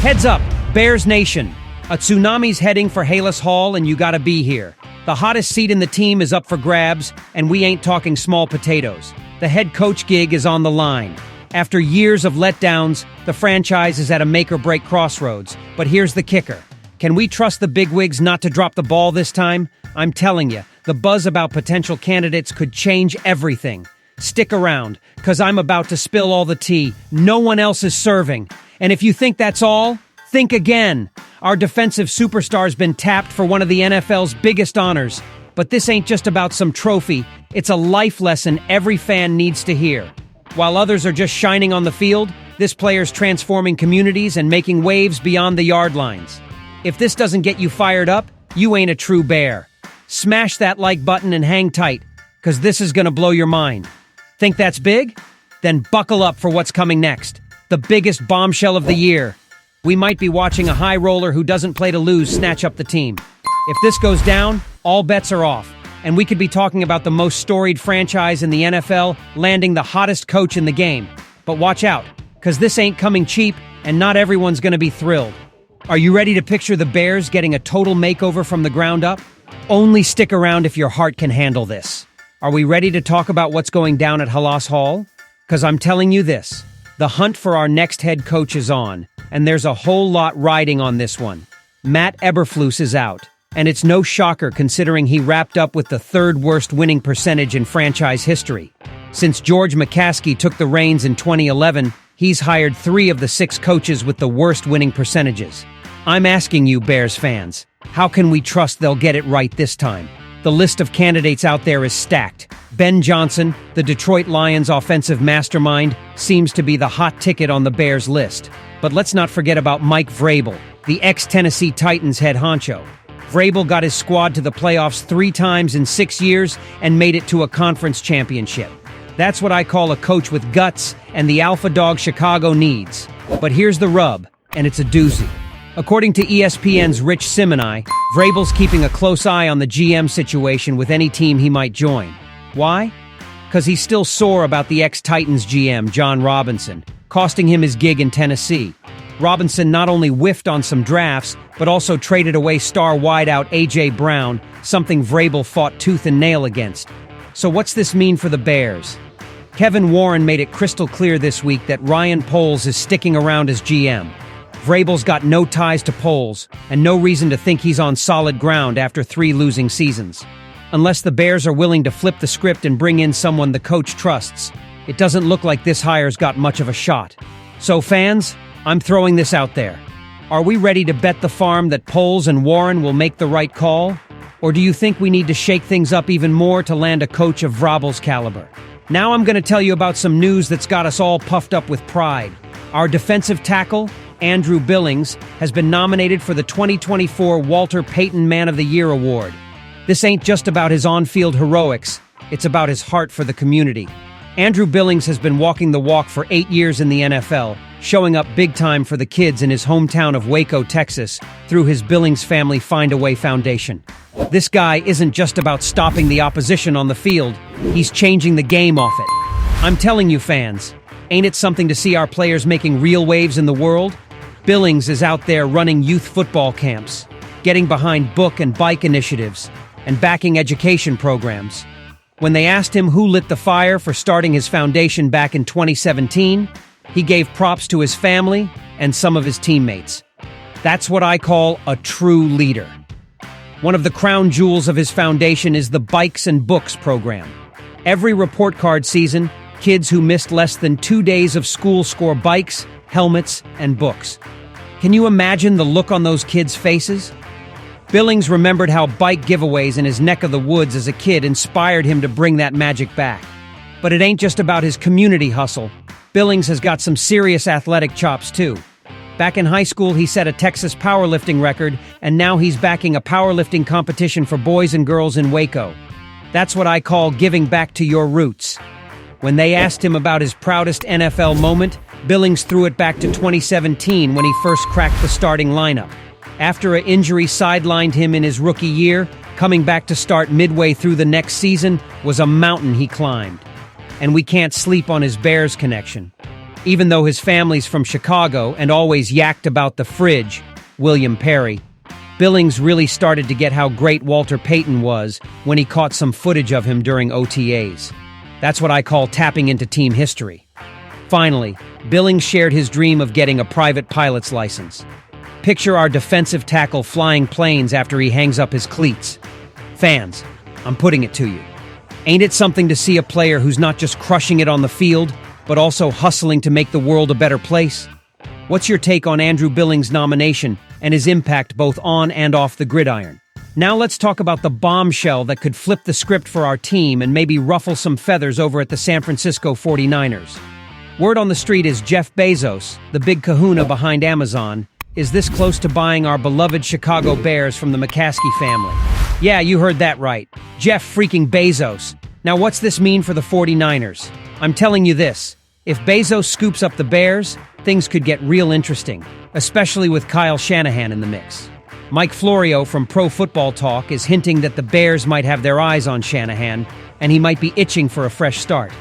Heads up, Bears Nation. A tsunami's heading for Halas Hall and you gotta be here. The hottest seat in the team is up for grabs, and we ain't talking small potatoes. The head coach gig is on the line. After years of letdowns, the franchise is at a make-or-break crossroads. But here's the kicker. Can we trust the bigwigs not to drop the ball this time? I'm telling you, the buzz about potential candidates could change everything. Stick around, because I'm about to spill all the tea. No one else is serving. And if you think that's all, think again. Our defensive superstar's been tapped for one of the NFL's biggest honors. But this ain't just about some trophy. It's a life lesson every fan needs to hear. While others are just shining on the field, this player's transforming communities and making waves beyond the yard lines. If this doesn't get you fired up, you ain't a true bear. Smash that like button and hang tight, because this is gonna blow your mind. Think that's big? Then buckle up for what's coming next. The biggest bombshell of the year. We might be watching a high roller who doesn't play to lose snatch up the team. If this goes down, all bets are off, and we could be talking about the most storied franchise in the NFL landing the hottest coach in the game. But watch out, because this ain't coming cheap, and not everyone's gonna be thrilled. Are you ready to picture the Bears getting a total makeover from the ground up? Only stick around if your heart can handle this. Are we ready to talk about what's going down at Halas Hall? Because I'm telling you this, the hunt for our next head coach is on, and there's a whole lot riding on this one. Matt Eberflus is out, and it's no shocker considering he wrapped up with the third worst winning percentage in franchise history. Since George McCaskey took the reins in 2011, he's hired 3 of the 6 coaches with the worst winning percentages. I'm asking you, Bears fans, how can we trust they'll get it right this time? The list of candidates out there is stacked. Ben Johnson, the Detroit Lions offensive mastermind, seems to be the hot ticket on the Bears list. But let's not forget about Mike Vrabel, the ex-Tennessee Titans head honcho. Vrabel got his squad to the playoffs 3 times in 6 years and made it to a conference championship. That's what I call a coach with guts and the alpha dog Chicago needs. But here's the rub, and it's a doozy. According to ESPN's Rich Simoni, Vrabel's keeping a close eye on the GM situation with any team he might join. Why? Because he's still sore about the ex-Titans GM, John Robinson, costing him his gig in Tennessee. Robinson not only whiffed on some drafts, but also traded away star wideout A.J. Brown, something Vrabel fought tooth and nail against. So what's this mean for the Bears? Kevin Warren made it crystal clear this week that Ryan Poles is sticking around as GM. Vrabel's got no ties to Poles, and no reason to think he's on solid ground after 3 losing seasons. Unless the Bears are willing to flip the script and bring in someone the coach trusts, it doesn't look like this hire's got much of a shot. So fans, I'm throwing this out there. Are we ready to bet the farm that Poles and Warren will make the right call? Or do you think we need to shake things up even more to land a coach of Vrabel's caliber? Now I'm going to tell you about some news that's got us all puffed up with pride. Our defensive tackle, Andrew Billings, has been nominated for the 2024 Walter Payton Man of the Year award. This ain't just about his on-field heroics, it's about his heart for the community. Andrew Billings has been walking the walk for 8 years in the NFL, showing up big time for the kids in his hometown of Waco, Texas, through his Billings Family Find a Way Foundation. This guy isn't just about stopping the opposition on the field, he's changing the game off it. I'm telling you fans, ain't it something to see our players making real waves in the world? Billings is out there running youth football camps, getting behind book and bike initiatives, and backing education programs. When they asked him who lit the fire for starting his foundation back in 2017, he gave props to his family and some of his teammates. That's what I call a true leader. One of the crown jewels of his foundation is the Bikes and Books program. Every report card season, kids who missed less than 2 days of school score bikes, helmets, and books. Can you imagine the look on those kids' faces? Billings remembered how bike giveaways in his neck of the woods as a kid inspired him to bring that magic back. But it ain't just about his community hustle. Billings has got some serious athletic chops too. Back in high school, he set a Texas powerlifting record, and now he's backing a powerlifting competition for boys and girls in Waco. That's what I call giving back to your roots. When they asked him about his proudest NFL moment, Billings threw it back to 2017 when he first cracked the starting lineup. After an injury sidelined him in his rookie year, coming back to start midway through the next season was a mountain he climbed. And we can't sleep on his Bears connection. Even though his family's from Chicago and always yacked about the fridge, William Perry, Billings really started to get how great Walter Payton was when he caught some footage of him during OTAs. That's what I call tapping into team history. Finally, Billings shared his dream of getting a private pilot's license. Picture our defensive tackle flying planes after he hangs up his cleats. Fans, I'm putting it to you. Ain't it something to see a player who's not just crushing it on the field, but also hustling to make the world a better place? What's your take on Andrew Billings' nomination and his impact both on and off the gridiron? Now let's talk about the bombshell that could flip the script for our team and maybe ruffle some feathers over at the San Francisco 49ers. Word on the street is Jeff Bezos, the big kahuna behind Amazon, is this close to buying our beloved Chicago Bears from the McCaskey family. Yeah, you heard that right. Jeff freaking Bezos. Now what's this mean for the 49ers? I'm telling you this. If Bezos scoops up the Bears, things could get real interesting, especially with Kyle Shanahan in the mix. Mike Florio from Pro Football Talk is hinting that the Bears might have their eyes on Shanahan, and he might be itching for a fresh start.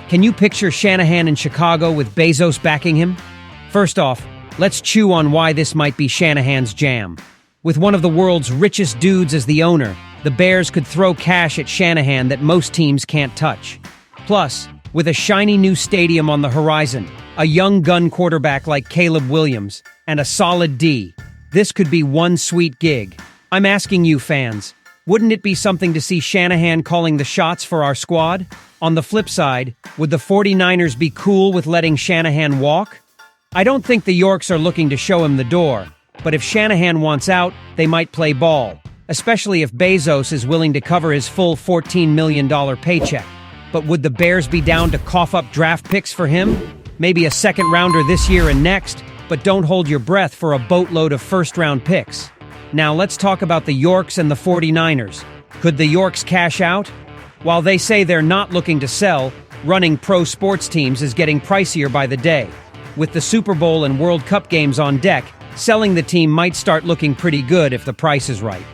Can you picture Shanahan in Chicago with Bezos backing him? First off, let's chew on why this might be Shanahan's jam. With one of the world's richest dudes as the owner, the Bears could throw cash at Shanahan that most teams can't touch. Plus, with a shiny new stadium on the horizon, a young gun quarterback like Caleb Williams, and a solid D, this could be one sweet gig. I'm asking you fans, wouldn't it be something to see Shanahan calling the shots for our squad? On the flip side, would the 49ers be cool with letting Shanahan walk? I don't think the Yorks are looking to show him the door, but if Shanahan wants out, they might play ball, especially if Bezos is willing to cover his full $14 million paycheck. But would the Bears be down to cough up draft picks for him? Maybe a second rounder this year and next, but don't hold your breath for a boatload of first-round picks. Now let's talk about the Yorks and the 49ers. Could the Yorks cash out? While they say they're not looking to sell, running pro sports teams is getting pricier by the day. With the Super Bowl and World Cup games on deck, selling the team might start looking pretty good if the price is right.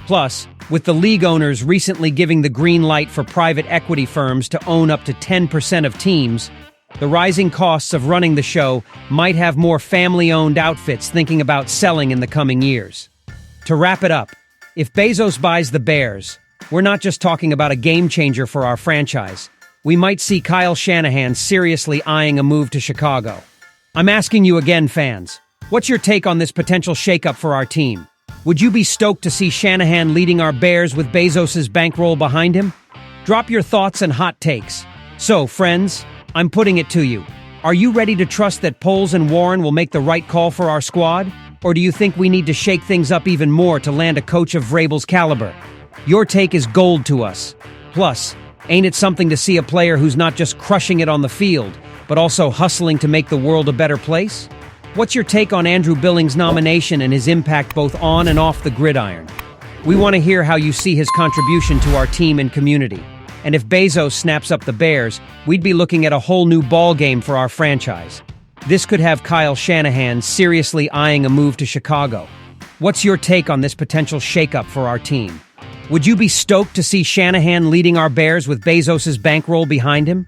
Plus, with the league owners recently giving the green light for private equity firms to own up to 10% of teams, the rising costs of running the show might have more family-owned outfits thinking about selling in the coming years. To wrap it up, if Bezos buys the Bears, we're not just talking about a game-changer for our franchise. We might see Kyle Shanahan seriously eyeing a move to Chicago. I'm asking you again, fans, what's your take on this potential shakeup for our team? Would you be stoked to see Shanahan leading our Bears with Bezos' bankroll behind him? Drop your thoughts and hot takes. So, friends, I'm putting it to you. Are you ready to trust that Poles and Warren will make the right call for our squad? Or do you think we need to shake things up even more to land a coach of Vrabel's caliber? Your take is gold to us. Plus, ain't it something to see a player who's not just crushing it on the field, but also hustling to make the world a better place? What's your take on Andrew Billings' nomination and his impact both on and off the gridiron? We want to hear how you see his contribution to our team and community. And if Bezos snaps up the Bears, we'd be looking at a whole new ball game for our franchise. This could have Kyle Shanahan seriously eyeing a move to Chicago. What's your take on this potential shakeup for our team? Would you be stoked to see Shanahan leading our Bears with Bezos' bankroll behind him?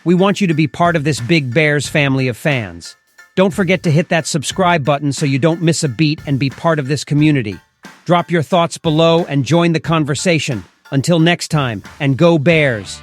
We want you to be part of this big Bears family of fans. Don't forget to hit that subscribe button so you don't miss a beat and be part of this community. Drop your thoughts below and join the conversation. Until next time, and go Bears!